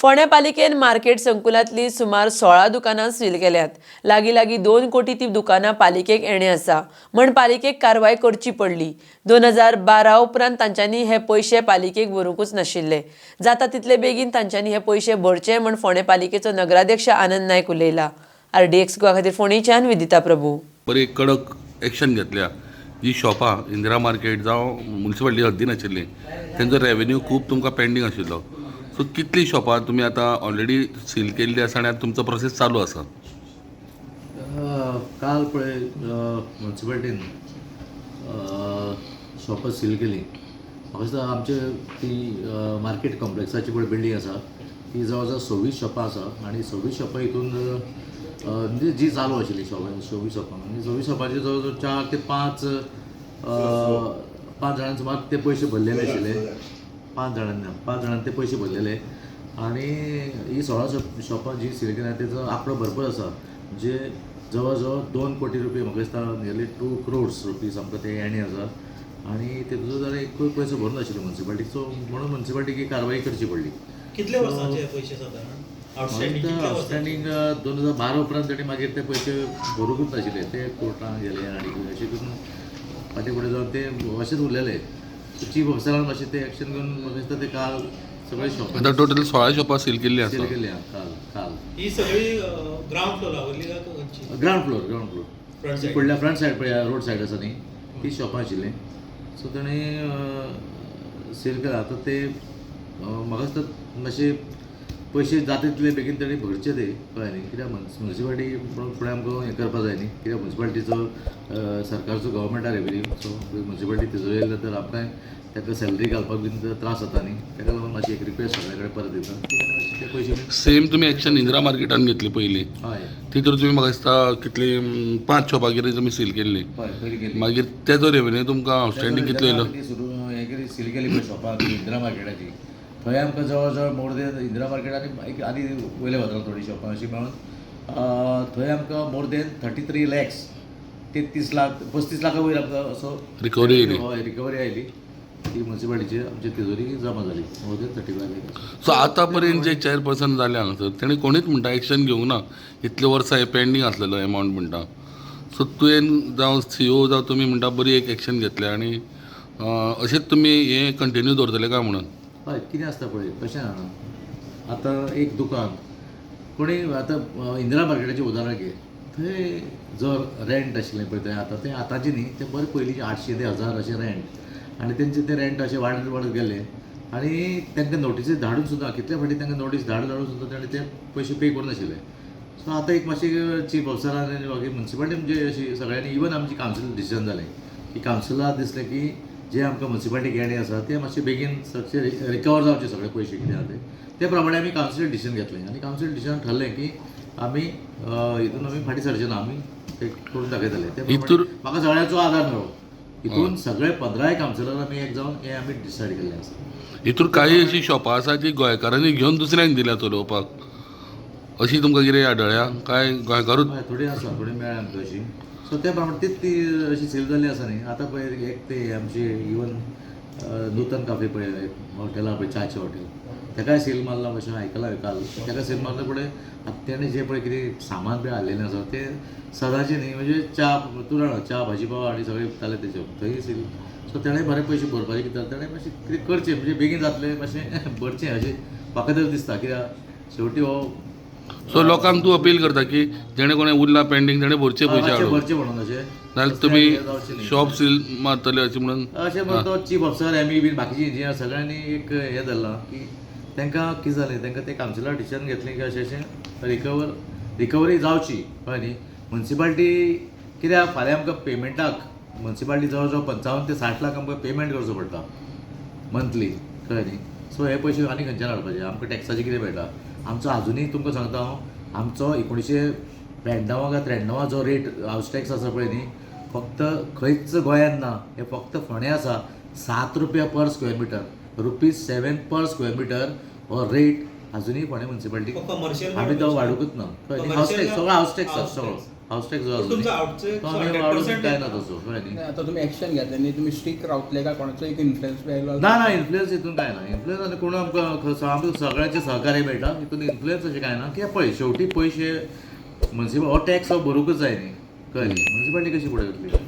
फोंड्या पालिकेन मार्केट संकुलांतली सुमार 16 दुकानां सील केल्यात. लागीं 2 कोटी ती दुकानां पालिकेक येणे आसा म्हण पालिकेक कारवाय करची पडली. 2012 उपरांत तांच्यांनी हे पयशे पालिकेक भरूंकूच नाशिल्ले. जाता तितले बेगीन तांच्यांनी हे पयशे भरचे म्हण फोंड्या पालिकेचो नगराध्यक्ष आनंद नायक उलयला. RDX गोवा खातीर फोंडेच्यान विदिता प्रभू. बरी कडक एक्शन घेतल्या. जी शॉपां इंदिरा मार्केट जावं म्युनिसिपालिटी हद्दीन आशिल्ली तेंचो रेवेन्यू खूब तुमकां पेंडींग आशिल्लो. सो कितली शॉपां तुमी आतां ऑलरेडी सील केल्ली आसा आनी आतां तुमचो प्रोसेस चालू आसा? काल पळय म्युनिसिपालिटीन शॉपां सील केली. म्हाका दिसता आमचे ती मार्केट कॉम्प्लेक्साची पळय बिल्डींग आसा ती जवळ जवळ 26 शॉपां आसा आनी 26 शॉपां हितून म्हणजे जी चालू आशिल्ली शॉपां 26 शॉपां आनी 26 शॉपांचे जवळ जवळ 4 ते 5 जाणांनी सुमार ते पयशे भरलेले आशिल्ले. 5 जाणांनी ते पयशे भरलेले आनी ही 16 शॉपां जी सील केल्या तेचो आंकडो भरपूर आसा. जे जवळ जवळ 2 कोटी रुपया म्हाका दिसता नियरली 2 crores रुपीज आमकां ते येणे आसा आनी तेचो जाल्यार एकूय पयसो भरूं नाशिल्लो म्युनिसिपालिटीचो म्हणून म्युनिसिपालिटीक ही कारवाय करची पडली. कितले वर्सांचे पयशे सादारण आउटस्टँडींग 2012 उपरांत तेणी मागीर ते पयशे भरूंकूच नाशिल्ले. ते कोर्टान गेले आनी अशें करून फाटीं फुडें जावन ते अशेंच उरलेले. चीफ ऑफिसरान मातशें ते एक्शन घेवन म्हाका दिसता ते काल सगळे शॉप आतां टोटल 16 शॉपां सील केल्ली आसा. सील केल्या काल ही सगळी ग्राउंड फ्लोरावरली काय खंयची? ग्राउंड फ्लोर फुडल्या फ्रंट सायड पळय रोड सायड आसा न्ही ती शॉपां आशिल्ली. सो तेणी सील केला. आतां ते म्हाका दिसता मातशे पयशे जाता तितले बेगीन तेणी भरचे ते कळ्ळें न्ही. कित्याक म्युनिसिपालिटी फुडें आमकां हें करपा जाय न्ही. कित्याक म्युनिसिपालिटीचो सरकारचो गव्हर्मेंटा रेवेन्यू सो म्युनिसिपालिटी तिजोयला तर आमकां ताका सॅलरी घालपाक बीन त्रास जाता न्ही. ताका लागून मातशी एक रिक्वेस्ट सगळे कडेन परत दिता ते पयशे सेम तुमी एक्शन इंदिरा मार्केटान घेतली पयली. हय तितूर तुमी म्हाका दिसता कितली 5 शॉपां कितें तुमी सील केल्ली. हय पयली केली. मागीर तेजो रेवेन्यू तुमकां आउटस्टँडींग कितलो येयलो? ती सुरू हें केली सील केली पळय शॉपां इंदिरा मार्केटाची थंय आमकां जवळ जवळ मोर देन इंदिरा मार्केट आनी वयले वतां थोडी शॉपां अशी मेळून थंय आमकां मोर देन 33 lakhs 33 लाख 35 लाखा वयर आमकां असो रिकवरी येयली. हय रिकवरी आयली. ती म्युनिसिपालिटीची आमचे तिजोरी जमा जाली मोर देन 35 लाख. सो आतां पर्यंत जे चेअरपर्सन जाले हांगासर तेणी कोणीच म्हणटा एक्शन घेवंक ना. इतले वर्सां हे पेंडींग आसलेलो एमावंट म्हणटा. सो तुवें जावं CEO जावं तुमी म्हणटा बरी एक एक्शन घेतल्या आनी अशेंच तुमी हें कंटिन्यू दवरतले काय म्हणून? हय कितें आसता पळय कशें जाणा आतां एक दुकान कोणी आतां इंदिरा मार्केटाचें उदाहरण घे. थंय जो रेंट आशिल्लें पळय थंय आतां तें आतांचें न्ही तें बरें पयलींचें 800 ते 1000 अशें रेंट आनी तेंचें तें रेंट अशें वाडत गेलें आनी तांकां नोटीसी धाडून सुद्दां कितले फावटी तांकां नोटीस धाडून सुद्दां ताणें ते पयशे पे करूं नाशिल्ले. सो आतां एक मातशें चीफ ऑफिसरान आनी म्युनिसिपालिटी म्हणजे अशी सगळ्यांनी इवन आमची कावन्सिल डिसिजन जालें की कावन्सिलाक दिसलें की जे आमकां म्युनिसिपालिटीक येणे आसा ते मातशे बेगीन सगळे रिकवर जावचे सगळे पयशे कितें आसा ते प्रमाणे आमी कावन्सिल डिसिजन घेतलें आनी कावन्सिल डिसिजन ठरलें की आमी हितून आमी फाटीं सरचे ना. आमी ते करून दाखयतले. ते म्हाका सगळ्यांचो आदार मेळ्ळो. हितून सगळे 15 कावन्सिलर आमी एक जावन हें आमी डिसायड केल्लें आसा. हितूर काही अशी शॉपां आसा जी गोंयकारांनी घेवन दुसऱ्यांक दिल्या चलोवपाक अशी तुमकां कितें आढळ्या काय गोंयकारूच? हय थोडी आसा थोडी मेळ्ळ्या आमकां अशी. सो त्या प्रमाणे तीच ती अशी सेल जाल्ली आसा न्ही. आतां पळय एक ते आमचे इवन नूतन काफे पळय हॉटेल आहा पळय च्याचें हॉटेल ताकाय सेल मारला अशें आयकलां हांवें काल. ताका सेल मारले फुडें आतां तेणें जें पळय कितें सामान बी हाडलेलें आसा तें सदांचें न्ही म्हणजे च्या तूं जाणा च्या भाजी पाव हाडी सगळें विकताले तेचे थंय सेल. सो तेणें बरें पयशे भरपाचें कितें तेणें मातशें कितें करचें म्हणजे बेगीन जातलें मातशें भरचें अशें म्हाका तर दिसता. कित्याक शेवटी हो सो लोकांक तूं अपील करता की जेणे कोणें उरलां पेंडींग तेणें भरचे पयशे हाडून भरचें म्हणून अशें नाजाल्यार तुमी शॉप सील मारतले अशें म्हणून अशें म्हणून तो चीफ ऑफिसर एम बीन बाकीची इंजिनियर सगळ्यांनी एक हें धरलां की तांकां कितें जालें तांकां ते कावन्सिलर डिसिजन घेतलें की अशें रिकवरी जावची कळ्ळें न्ही. म्युनिसिपालिटी कित्याक फाल्यां आमकां पेमेंटाक म्युनिसिपालिटी जवळ जवळ 55 ते 60 लाख आमकां पेमेंट करचो पडटा मंथली कळ्ळें न्ही. सो हे पयशे आनी खंयच्यान हाडपाचे आमकां टॅक्साचे कितें मेळटा. आमचो आजुनूय तुमकां सांगता हांव आमचो 1992 काय 93 जो रेट हावस टॅक्स आसा पळय न्ही फक्त खंयच गोंयांत ना. हे फक्त फोंड्या आसा 7 रुपया पर स्क्वेअर मिटर ₹7 पर स्क्वेअर मिटर हो रेट आजुनूय फोंड्या म्युनिसिपालिटी आमी तो वाडूंकूच ना. हावस टॅक्स सगळो हावस टॅक्स सगळो हाऊस टॅक्स जो तुमचा आसा outcheck तो आमी 100% वाडोवंक काय ना तसो कळ्ळें न्ही. नाही, आता तुम्ही ऍक्शन घेतले न्ही, तुम्ही स्ट्रिक्ट रावतले काय कोणाचो एक इन्फ्लुएन्स बी आयलो ना ना इन्फ्लुएन्स हितून काय ना. इन्फ्लुएन्स आनी कोण आमकां आमकां सगळ्यांचे सहकार्य मेळटा हितून इन्फ्लुएन्स अशें काय ना. कित्याक पळय शेवटी पयशे म्युन्सिपल हो टॅक्स हो भरूंकच जाय न्ही कळ्ळें न्ही. म्युन्सिपालिटी कशी फुडें वतली